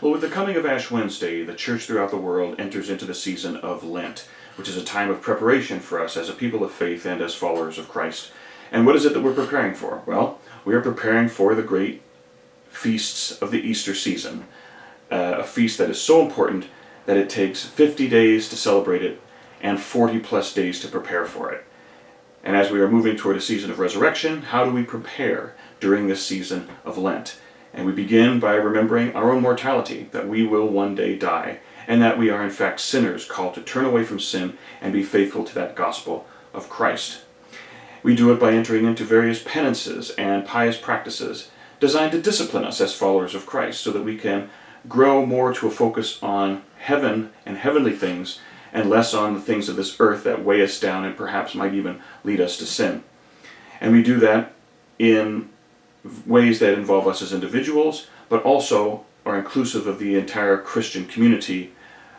Well, with the coming of Ash Wednesday, the church throughout the world enters into the season of Lent, which is a time of preparation for us as a people of faith and as followers of Christ. And what is it that we're preparing for? Well, we are preparing for the great feasts of the Easter season, a feast that is so important that it takes 50 days to celebrate it and 40 plus days to prepare for it. And as we are moving toward a season of resurrection, how do we prepare during this season of Lent? And we begin by remembering our own mortality, that we will one day die, and that we are in fact sinners called to turn away from sin and be faithful to that gospel of Christ. We do it by entering into various penances and pious practices designed to discipline us as followers of Christ so that we can grow more to a focus on heaven and heavenly things and less on the things of this earth that weigh us down and perhaps might even lead us to sin. And we do that in ways that involve us as individuals, but also are inclusive of the entire Christian community,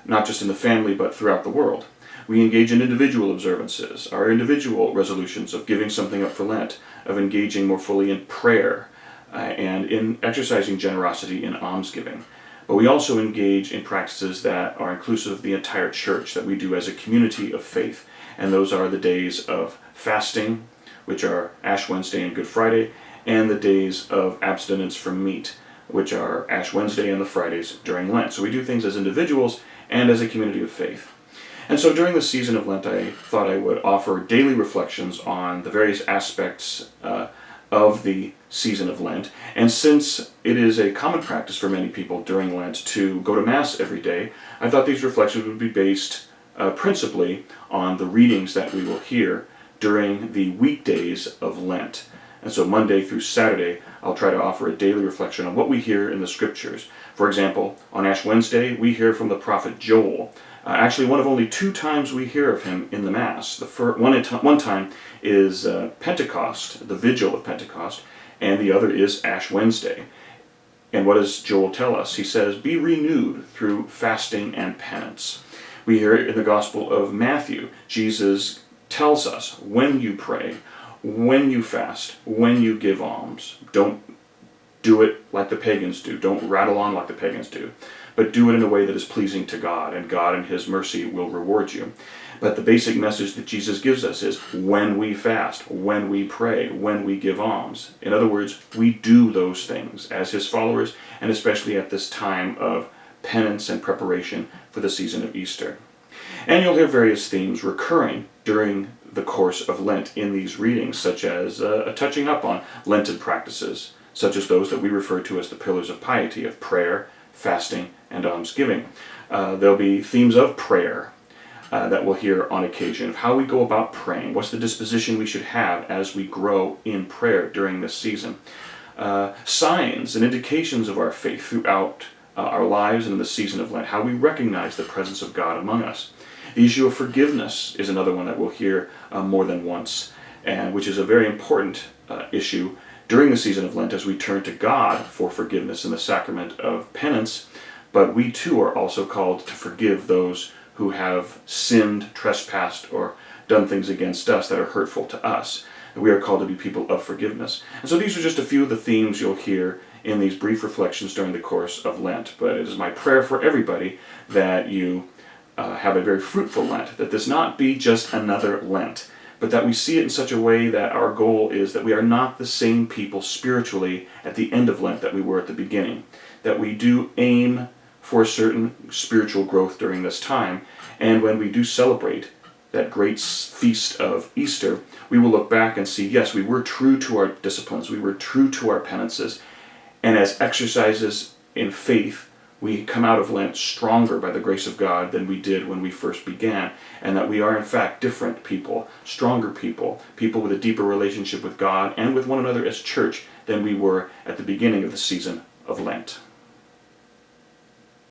not just in the family, but throughout the world. We engage in individual observances, our individual resolutions of giving something up for Lent, of engaging more fully in prayer, and in exercising generosity in almsgiving. But we also engage in practices that are inclusive of the entire church, that we do as a community of faith. And those are the days of fasting, which are Ash Wednesday and Good Friday, and the days of abstinence from meat, which are Ash Wednesday and the Fridays during Lent. So we do things as individuals and as a community of faith. And so during the season of Lent, I thought I would offer daily reflections on the various aspects of the season of Lent. And since it is a common practice for many people during Lent to go to Mass every day, I thought these reflections would be based principally on the readings that we will hear during the weekdays of Lent. And so Monday through Saturday, I'll try to offer a daily reflection on what we hear in the Scriptures. For example, on Ash Wednesday, we hear from the prophet Joel. Actually, one of only 2 times we hear of him in the Mass. The one time is Pentecost, the Vigil of Pentecost, and the other is Ash Wednesday. And what does Joel tell us? He says, "Be renewed through fasting and penance." We hear it in the Gospel of Matthew. Jesus tells us, when you pray, when you fast, when you give alms, don't do it like the pagans do. Don't rattle on like the pagans do. But do it in a way that is pleasing to God, and God in His mercy will reward you. But the basic message that Jesus gives us is when we fast, when we pray, when we give alms. In other words, we do those things as His followers, and especially at this time of penance and preparation for the season of Easter. And you'll hear various themes recurring during the course of Lent in these readings, such as a touching up on Lenten practices, such as those that we refer to as the pillars of piety, of prayer, fasting, and almsgiving. There'll be themes of prayer that we'll hear on occasion, of how we go about praying, what's the disposition we should have as we grow in prayer during this season. Signs and indications of our faith throughout our lives and in the season of Lent, how we recognize the presence of God among us. The issue of forgiveness is another one that we'll hear more than once, and which is a very important issue during the season of Lent as we turn to God for forgiveness in the sacrament of penance. But we too are also called to forgive those who have sinned, trespassed, or done things against us that are hurtful to us. And we are called to be people of forgiveness. And so these are just a few of the themes you'll hear in these brief reflections during the course of Lent. But it is my prayer for everybody that you have a very fruitful Lent, that this not be just another Lent, but that we see it in such a way that our goal is that we are not the same people spiritually at the end of Lent that we were at the beginning, that we do aim for a certain spiritual growth during this time, and when we do celebrate that great feast of Easter, we will look back and see, yes, we were true to our disciplines, we were true to our penances, and as exercises in faith, we come out of Lent stronger by the grace of God than we did when we first began, and that we are in fact different people, stronger people, people with a deeper relationship with God and with one another as church than we were at the beginning of the season of Lent.